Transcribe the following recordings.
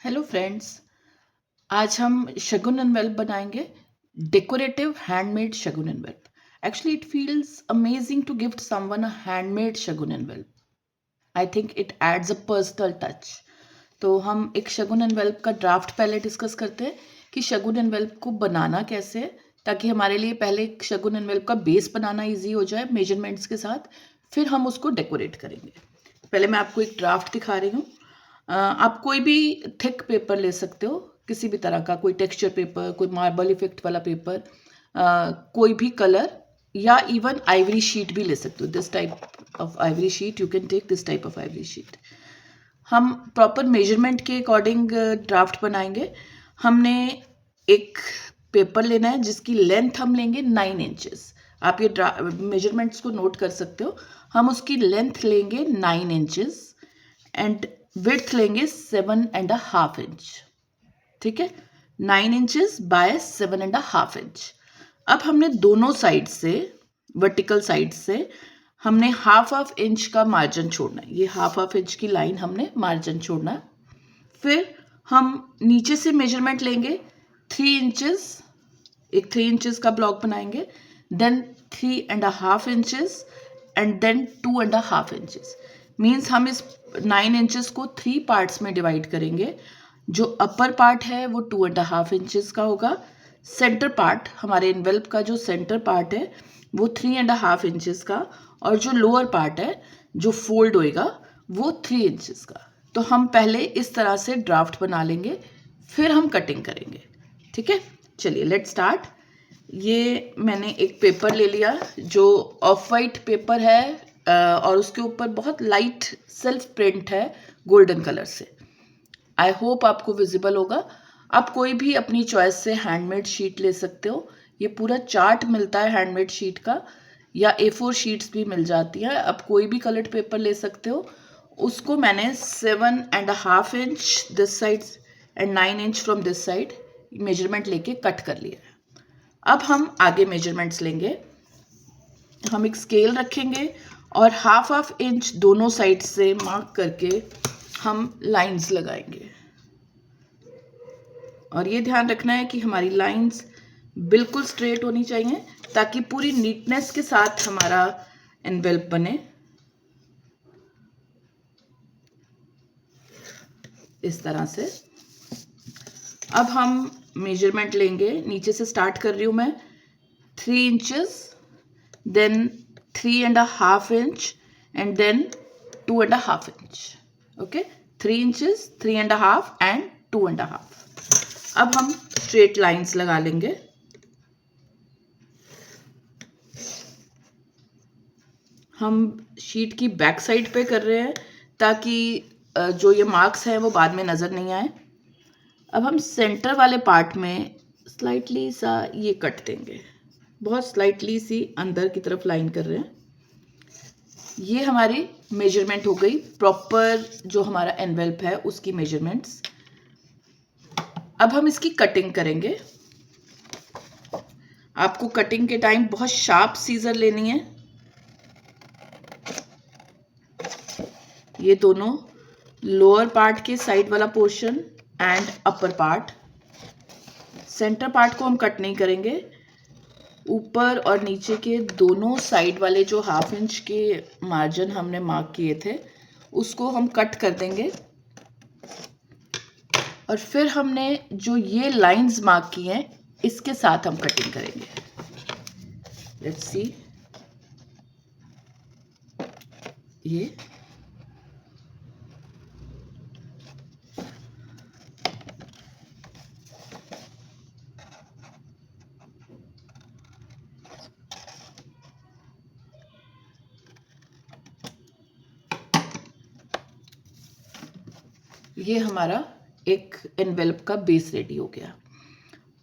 Hello friends. आज हम shagun envelope बनाएंगे। Decorative handmade shagun envelope. Actually it feels amazing to gift someone a handmade shagun envelope. I think it adds a personal touch. तो हम एक shagun envelope का draft पहले discuss करते हैं कि शगुन एनवेल्प को बनाना कैसे है, ताकि हमारे लिए पहले एक शगुन एनवेल्प का बेस बनाना ईजी हो जाए मेजरमेंट्स के साथ। फिर हम उसको डेकोरेट करेंगे। पहले मैं आपको एक ड्राफ्ट दिखा रही हूँ। आप कोई भी थिक पेपर ले सकते हो, किसी भी तरह का, कोई टेक्सचर पेपर, कोई मार्बल इफेक्ट वाला पेपर, कोई भी कलर, या इवन आइवरी शीट भी ले सकते हो। This type of ivory sheet, you can take this type of ivory sheet. हम प्रॉपर मेजरमेंट के अकॉर्डिंग ड्राफ्ट बनाएंगे। हमने एक पेपर लेना है जिसकी लेंथ हम लेंगे 9 इंचेस। आप ये मेजरमेंट्स को नोट कर सकते हो। हम उसकी लेंथ लेंगे 9 इंचेस एंड विड्थ लेंगे 7.5 इंच। ठीक है, 9 इंचेस बाय 7.5 इंच। अब हमने दोनों साइड से, वर्टिकल साइड से, हमने हाफ इंच का मार्जिन छोड़ना है। ये हाफ इंच की लाइन हमने मार्जिन छोड़ना है। फिर हम नीचे से मेजरमेंट लेंगे 3 इंचेस, एक 3 इंचेस का ब्लॉक बनाएंगे, then 3.5 inches and then 2.5 inches. Means हम इस 9 इंचेस को 3 पार्ट्स में डिवाइड करेंगे। जो अपर पार्ट है वो 2.5 इंचेस का होगा। सेंटर पार्ट, हमारे एनवेल्प का जो सेंटर पार्ट है वो 3.5 इंचेस का, और जो लोअर पार्ट है जो फोल्ड होएगा वो 3 इंचेस का। तो हम पहले इस तरह से ड्राफ्ट बना लेंगे, फिर हम कटिंग करेंगे। ठीक है, चलिए लेट स्टार्ट। ये मैंने एक पेपर ले लिया जो ऑफ वाइट पेपर है, और उसके ऊपर बहुत लाइट सेल्फ प्रिंट है गोल्डन कलर से। आई होप आपको विजिबल होगा। आप कोई भी अपनी चॉइस से हैंडमेड शीट ले सकते हो। ये पूरा चार्ट मिलता है हैंडमेड शीट का, या A4 शीट्स भी मिल जाती है। आप कोई भी कलर्ड पेपर ले सकते हो। उसको मैंने 7.5 inch this side and 9 inch from this side measurement लेके कट कर लिया। अब हम आगे मेजरमेंट्स लेंगे। हम एक स्केल रखेंगे और हाफ इंच दोनों साइड से मार्क करके हम लाइंस लगाएंगे। और ये ध्यान रखना है कि हमारी लाइंस बिल्कुल स्ट्रेट होनी चाहिए, ताकि पूरी नीटनेस के साथ हमारा एनवेल्प बने। इस तरह से अब हम मेजरमेंट लेंगे। नीचे से स्टार्ट कर रही हूं मैं, 3 inches, then 3.5 inch and then 2.5 inch. Okay, 3 inches, 3.5 and 2.5। अब हम स्ट्रेट लाइंस लगा लेंगे। हम शीट की बैक साइड पे कर रहे हैं ताकि जो ये मार्क्स हैं वो बाद में नज़र नहीं आए। अब हम सेंटर वाले पार्ट में स्लाइटली सा ये कट देंगे, बहुत स्लाइटली सी अंदर की तरफ लाइन कर रहे हैं। ये हमारी मेजरमेंट हो गई प्रॉपर, जो हमारा एनवेल्प है उसकी मेजरमेंट्स। अब हम इसकी कटिंग करेंगे। आपको कटिंग के टाइम बहुत शार्प सीजर लेनी है। ये दोनों, लोअर पार्ट के साइड वाला portion and upper part. Centre part को हम कट नहीं करेंगे। ऊपर और नीचे के दोनों साइड वाले जो हाफ इंच के मार्जिन हमने मार्क किए थे उसको हम कट कर देंगे। और फिर हमने जो ये लाइंस मार्क की हैं इसके साथ हम कटिंग करेंगे। लेट्स सी, ये हमारा एक एनवेल्प का बेस रेडी हो गया।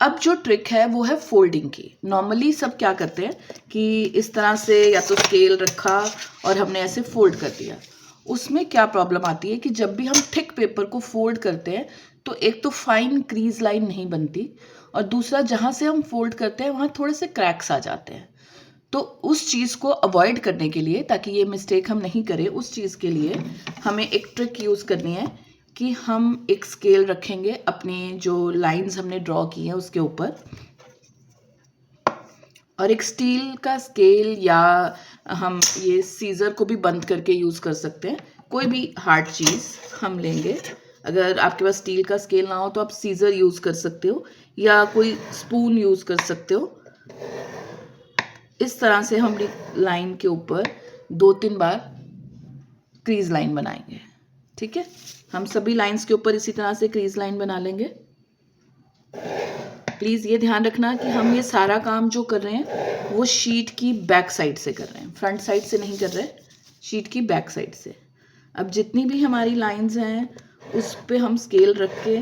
अब जो ट्रिक है वो है फोल्डिंग की। नॉर्मली सब क्या करते हैं कि इस तरह से या तो स्केल रखा और हमने ऐसे फोल्ड कर दिया। उसमें क्या प्रॉब्लम आती है कि जब भी हम थिक पेपर को फोल्ड करते हैं तो एक तो फाइन क्रीज लाइन नहीं बनती, और दूसरा जहाँ से हम फोल्ड करते हैं वहाँ थोड़े से क्रैक्स आ जाते हैं। तो उस चीज़ को अवॉइड करने के लिए, ताकि ये मिस्टेक हम नहीं करें, उस चीज़ के लिए हमें एक ट्रिक यूज़ करनी है कि हम एक स्केल रखेंगे अपनी जो लाइंस हमने ड्रॉ की हैं उसके ऊपर, और एक स्टील का स्केल या हम ये सीज़र को भी बंद करके यूज़ कर सकते हैं, कोई भी हार्ड चीज़ हम लेंगे। अगर आपके पास स्टील का स्केल ना हो तो आप सीज़र यूज़ कर सकते हो या कोई स्पून यूज़ कर सकते हो। इस तरह से हम लाइन के ऊपर 2-3 बार क्रीज लाइन बनाएंगे। ठीक है, हम सभी लाइंस के ऊपर इसी तरह से क्रीज लाइन बना लेंगे। प्लीज़ ये ध्यान रखना कि हम ये सारा काम जो कर रहे हैं वो शीट की बैक साइड से कर रहे हैं, फ्रंट साइड से नहीं कर रहे, शीट की बैक साइड से। अब जितनी भी हमारी लाइंस हैं उस पे हम स्केल रख के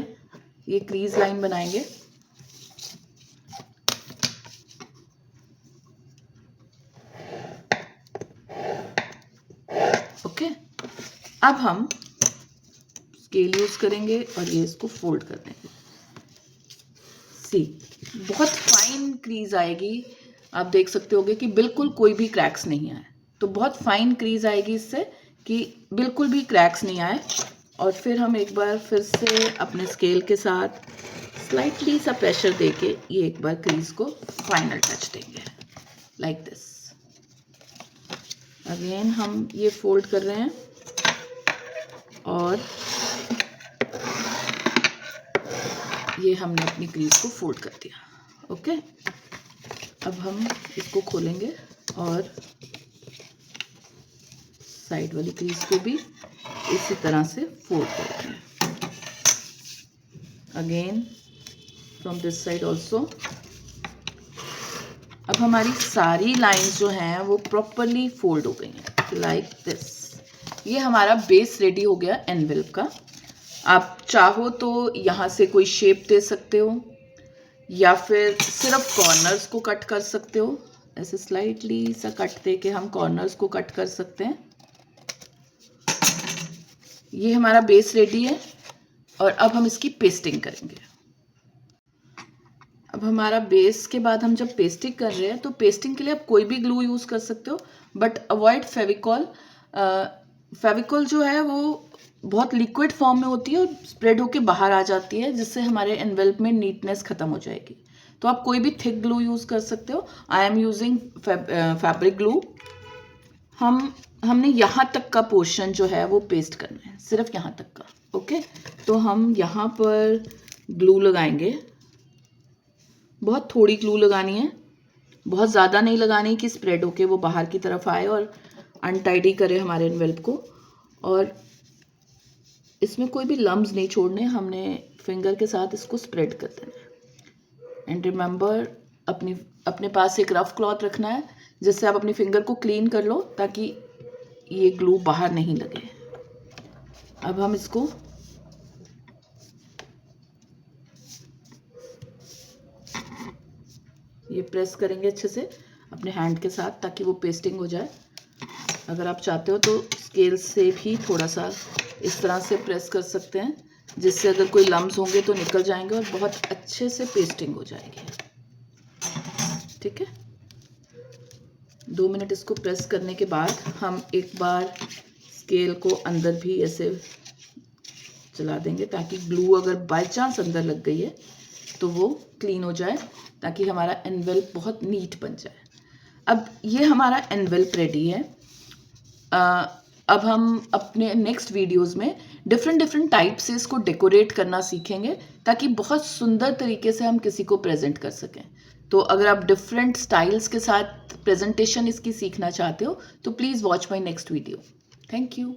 ये क्रीज लाइन बनाएंगे। ओके, अब हम स्केल यूज करेंगे और ये इसको फोल्ड कर देंगे। सी, बहुत फाइन क्रीज आएगी, आप देख सकते होगे कि बिल्कुल कोई भी क्रैक्स नहीं आए। तो बहुत फाइन क्रीज आएगी इससे कि बिल्कुल भी क्रैक्स नहीं आए। और फिर हम एक बार फिर से अपने स्केल के साथ स्लाइटली सा प्रेशर देके ये एक बार क्रीज को फाइनल टच देंगे, लाइक दिस। अगेन हम ये फोल्ड कर रहे हैं और ये हमने अपनी क्रीज को फोल्ड कर दिया। ओके, अब हम इसको खोलेंगे और साइड वाली क्रीज को भी इसी तरह से फोल्ड करेंगे। Again from this side also. अब हमारी सारी लाइंस जो हैं वो प्रॉपरली फोल्ड हो गई हैं, लाइक दिस। ये हमारा बेस रेडी हो गया एनवेलप का। आप चाहो तो यहाँ से कोई शेप दे सकते हो या फिर सिर्फ कॉर्नर्स को कट कर सकते हो। ऐसे स्लाइटली सा कट दे के हम कॉर्नर्स को कट कर सकते हैं। ये हमारा बेस रेडी है और अब हम इसकी पेस्टिंग करेंगे। अब हमारा बेस के बाद हम जब पेस्टिंग कर रहे हैं तो पेस्टिंग के लिए आप कोई भी ग्लू यूज़ कर सकते हो, बट अवॉइड फेविकॉल। फेविकॉल जो है वो बहुत लिक्विड फॉर्म में होती है और स्प्रेड होके बाहर आ जाती है, जिससे हमारे एनवेलप में नीटनेस ख़त्म हो जाएगी। तो आप कोई भी थिक ग्लू यूज़ कर सकते हो। I am using fabric glue. हमने यहाँ तक का पोर्शन जो है वो पेस्ट करना है, सिर्फ यहाँ तक का। ओके, तो हम यहाँ पर ग्लू लगाएंगे। बहुत थोड़ी ग्लू लगानी है, बहुत ज़्यादा नहीं लगानी कि स्प्रेड होके वो बाहर की तरफ आए और अनटाइडी करे हमारे एनवेलप को। और इसमें कोई भी लम्ब्स नहीं छोड़ने, हमने फिंगर के साथ इसको स्प्रेड कर देना है। एंड रिमेंबर, अपने पास एक रफ क्लॉथ रखना है जिससे आप अपनी फिंगर को क्लीन कर लो ताकि ये ग्लू बाहर नहीं लगे। अब हम इसको ये प्रेस करेंगे अच्छे से अपने हैंड के साथ ताकि वो पेस्टिंग हो जाए। अगर आप चाहते हो तो स्केल से भी थोड़ा सा इस तरह से प्रेस कर सकते हैं, जिससे अगर कोई लम्ब्स होंगे तो निकल जाएंगे और बहुत अच्छे से पेस्टिंग हो जाएगी। ठीक है, 2 मिनट इसको प्रेस करने के बाद हम एक बार स्केल को अंदर भी ऐसे चला देंगे ताकि ग्लू अगर बाय चांस अंदर लग गई है तो वो क्लीन हो जाए, ताकि हमारा एनवेलप बहुत नीट बन जाए। अब ये हमारा एनवेलप रेडी है। अब हम अपने नेक्स्ट वीडियोस में डिफरेंट टाइप से इसको डेकोरेट करना सीखेंगे ताकि बहुत सुंदर तरीके से हम किसी को प्रेजेंट कर सकें। तो अगर आप डिफरेंट स्टाइल्स के साथ प्रेजेंटेशन इसकी सीखना चाहते हो तो please watch my next video. Thank you.